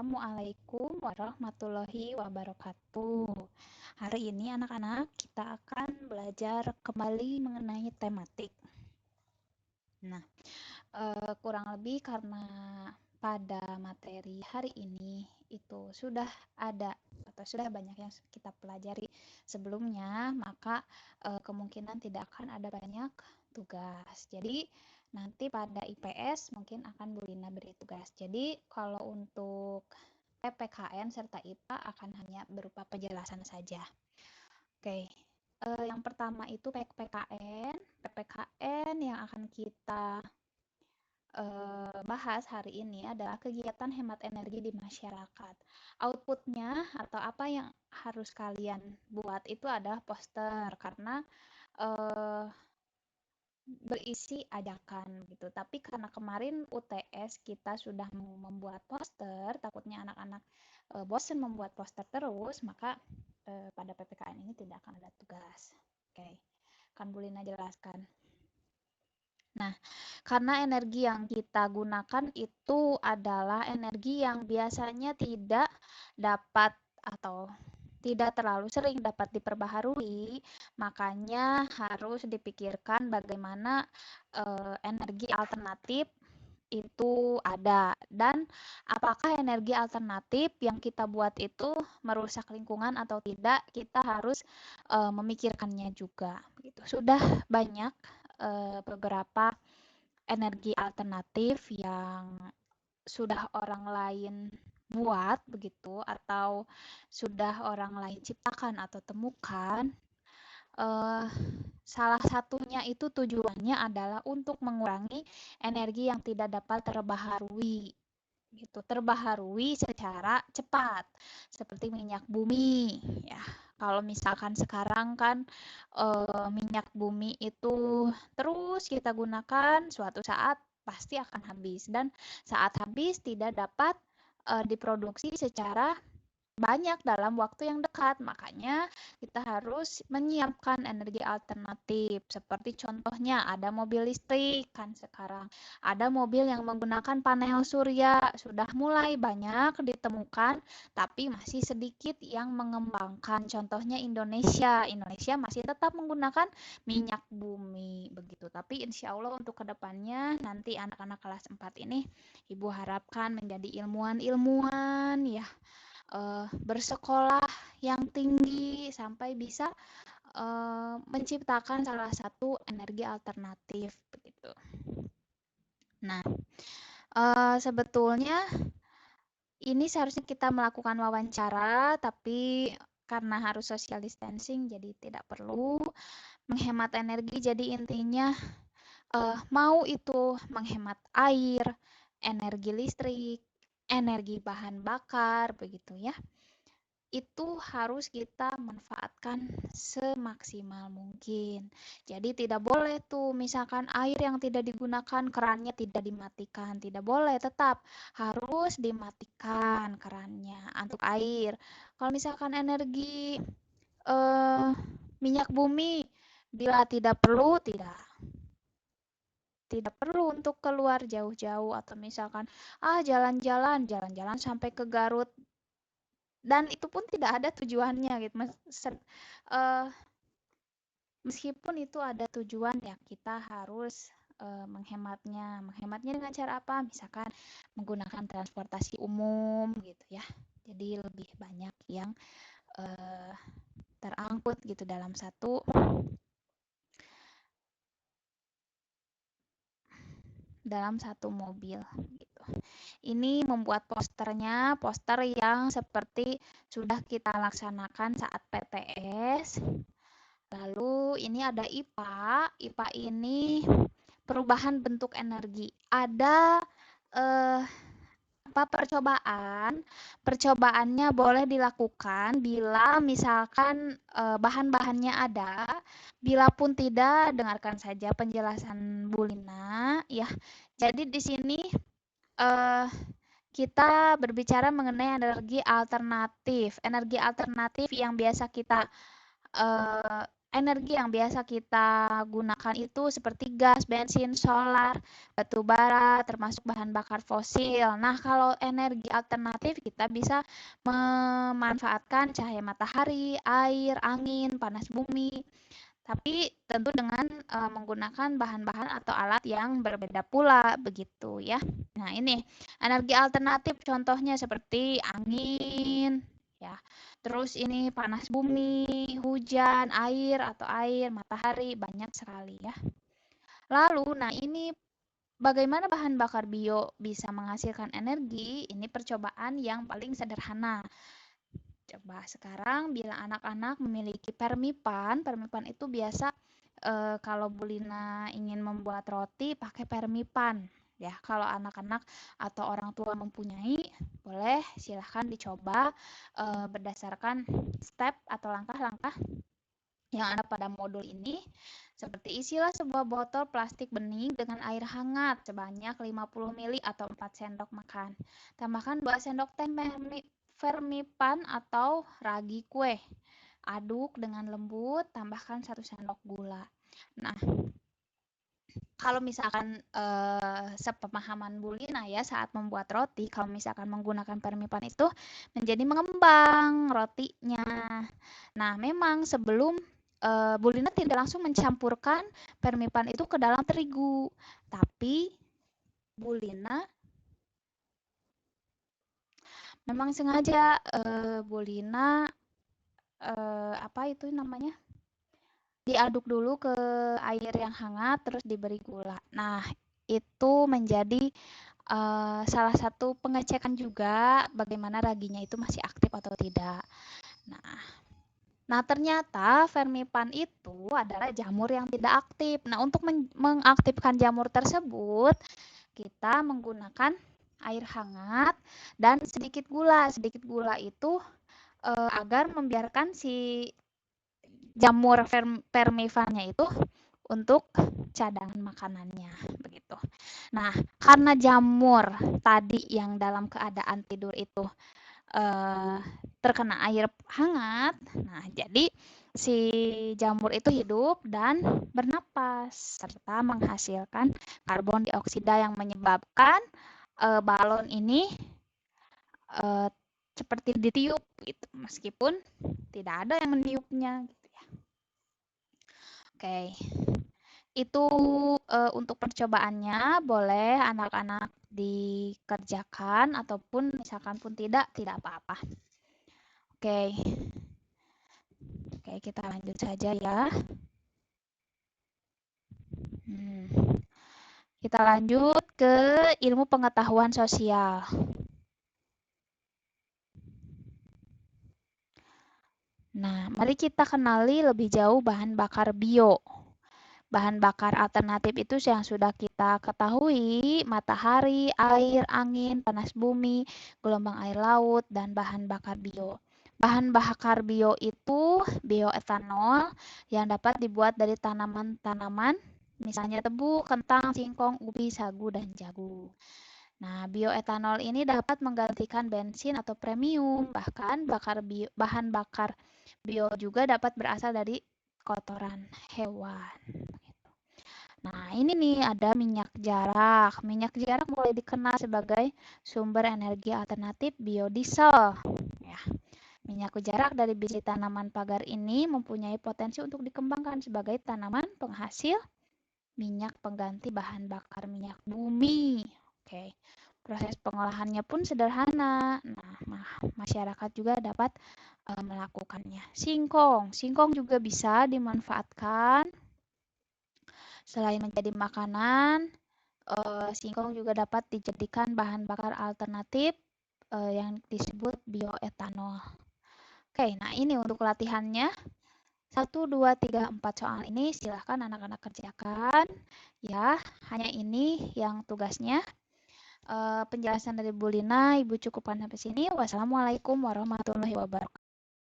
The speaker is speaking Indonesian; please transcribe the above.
Assalamualaikum warahmatullahi wabarakatuh. Hari ini anak-anak kita akan belajar kembali mengenai tematik. Nah, kurang lebih karena pada materi hari ini itu sudah ada atau sudah banyak yang kita pelajari sebelumnya, maka kemungkinan tidak akan ada banyak tugas. Jadi nanti pada IPS mungkin akan Bu Lina beri tugas. Jadi kalau untuk PPKN serta IPA akan hanya berupa penjelasan saja. Oke, yang pertama itu PPKN yang akan kita bahas hari ini adalah kegiatan hemat energi di masyarakat. Outputnya atau apa yang harus kalian buat itu adalah poster karena eh, berisi ajakan gitu. Tapi karena kemarin UTS kita sudah membuat poster, takutnya anak-anak bosan membuat poster terus, maka pada PPKN ini tidak akan ada tugas. Oke, kan Bu Lina jelaskan. Nah, karena energi yang kita gunakan itu adalah energi yang biasanya tidak dapat atau tidak terlalu sering dapat diperbaharui, makanya harus dipikirkan bagaimana energi alternatif itu ada dan apakah energi alternatif yang kita buat itu merusak lingkungan atau tidak, kita harus memikirkannya juga gitu. Sudah banyak beberapa energi alternatif yang sudah orang lain buat begitu atau sudah orang lain ciptakan atau temukan. Salah satunya itu tujuannya adalah untuk mengurangi energi yang tidak dapat terbaharui gitu, terbaharui secara cepat seperti minyak bumi ya. Kalau misalkan sekarang kan minyak bumi itu terus kita gunakan, suatu saat pasti akan habis dan saat habis tidak dapat diproduksi secara banyak dalam waktu yang dekat. Makanya kita harus menyiapkan energi alternatif. Seperti contohnya ada mobil listrik kan sekarang. Ada mobil yang menggunakan panel surya. Sudah mulai banyak ditemukan, tapi masih sedikit yang mengembangkan. Contohnya Indonesia. Indonesia masih tetap menggunakan minyak bumi begitu. Tapi insya Allah untuk kedepannya nanti anak-anak kelas 4 ini Ibu harapkan menjadi ilmuwan-ilmuwan ya, bersekolah yang tinggi sampai bisa menciptakan salah satu energi alternatif begitu. Nah, sebetulnya ini seharusnya kita melakukan wawancara, tapi karena harus social distancing jadi tidak perlu menghemat energi. Jadi intinya mau itu menghemat air, energi listrik, energi bahan bakar begitu ya, itu harus kita manfaatkan semaksimal mungkin. Jadi tidak boleh tuh misalkan air yang tidak digunakan kerannya tidak dimatikan, tidak boleh, tetap harus dimatikan kerannya untuk air. Kalau misalkan energi minyak bumi bila tidak perlu, tidak perlu untuk keluar jauh-jauh atau misalkan jalan-jalan sampai ke Garut dan itu pun tidak ada tujuannya gitu. Meskipun itu ada tujuan ya, kita harus menghematnya dengan cara apa? Misalkan menggunakan transportasi umum gitu ya, jadi lebih banyak yang terangkut gitu dalam satu mobil gitu. Ini membuat posternya, poster yang seperti sudah kita laksanakan saat PTS. Lalu ini ada IPA. IPA ini perubahan bentuk energi. Ada percobaan. Percobaannya boleh dilakukan bila misalkan bahan-bahannya ada. Bila pun tidak, dengarkan saja penjelasan Bu Lina ya. Jadi di sini kita berbicara mengenai energi alternatif. Energi alternatif yang biasa kita energi yang biasa kita gunakan itu seperti gas, bensin, solar, batu bara, termasuk bahan bakar fosil. Nah, kalau energi alternatif kita bisa memanfaatkan cahaya matahari, air, angin, panas bumi, tapi tentu dengan menggunakan bahan-bahan atau alat yang berbeda pula, begitu ya. Nah, ini energi alternatif contohnya seperti angin, ya. Terus ini panas bumi, hujan, air atau air, matahari, banyak sekali ya. Lalu, nah ini bagaimana bahan bakar bio bisa menghasilkan energi? Ini percobaan yang paling sederhana. Coba sekarang bila anak-anak memiliki permipan, permipan itu biasa kalau Bu Lina ingin membuat roti pakai permipan. Ya, kalau anak-anak atau orang tua mempunyai, boleh silahkan dicoba berdasarkan step atau langkah-langkah yang ada pada modul ini. Seperti isilah sebuah botol plastik bening dengan air hangat sebanyak 50 ml atau 4 sendok makan. Tambahkan 2 sendok teh fermipan atau ragi kue. Aduk dengan lembut, tambahkan 1 sendok gula. Nah, kalau misalkan sepemahaman Bu Lina ya saat membuat roti, kalau misalkan menggunakan permipan itu menjadi mengembang rotinya. Nah, memang sebelum Bu Lina tidak langsung mencampurkan permipan itu ke dalam terigu, tapi Bu Lina memang sengaja Bu Lina apa itu namanya? Diaduk dulu ke air yang hangat terus diberi gula. Nah, itu menjadi salah satu pengecekan juga bagaimana raginya itu masih aktif atau tidak. Nah, ternyata Fermipan itu adalah jamur yang tidak aktif. Nah, untuk mengaktifkan jamur tersebut, kita menggunakan air hangat dan sedikit gula. Sedikit gula itu agar membiarkan si jamur permifannya itu untuk cadangan makanannya begitu. Nah, karena jamur tadi yang dalam keadaan tidur itu terkena air hangat, nah jadi si jamur itu hidup dan bernapas serta menghasilkan karbon dioksida yang menyebabkan balon ini seperti ditiup gitu, meskipun tidak ada yang meniupnya gitu ya. Oke. Itu untuk percobaannya boleh anak-anak dikerjakan ataupun misalkan pun tidak apa-apa. Oke. Oke, kita lanjut saja ya. Kita lanjut ke ilmu pengetahuan sosial. Nah, mari kita kenali lebih jauh bahan bakar bio. Bahan bakar alternatif itu yang sudah kita ketahui, matahari, air, angin, panas bumi, gelombang air laut, dan bahan bakar bio. Bahan bakar bio itu bioetanol yang dapat dibuat dari tanaman-tanaman, misalnya tebu, kentang, singkong, ubi, sagu, dan jagung. Nah, bioetanol ini dapat menggantikan bensin atau premium, bahkan bahan bakar bio juga dapat berasal dari kotoran hewan. Nah, ini nih ada minyak jarak. Minyak jarak mulai dikenal sebagai sumber energi alternatif biodiesel. Ya. Minyak jarak dari biji tanaman pagar ini mempunyai potensi untuk dikembangkan sebagai tanaman penghasil minyak pengganti bahan bakar minyak bumi. Oke. Proses pengolahannya pun sederhana. Nah, masyarakat juga dapat melakukannya. Singkong. Singkong juga bisa dimanfaatkan selain menjadi makanan, singkong juga dapat dijadikan bahan bakar alternatif yang disebut bioetanol. Oke, nah ini untuk latihannya. 1, 2, 3, 4 soal ini silahkan anak-anak kerjakan. Ya, hanya ini yang tugasnya. Penjelasan dari Bu Lina, Ibu cukupkan sampai sini. Wassalamualaikum warahmatullahi wabarakatuh.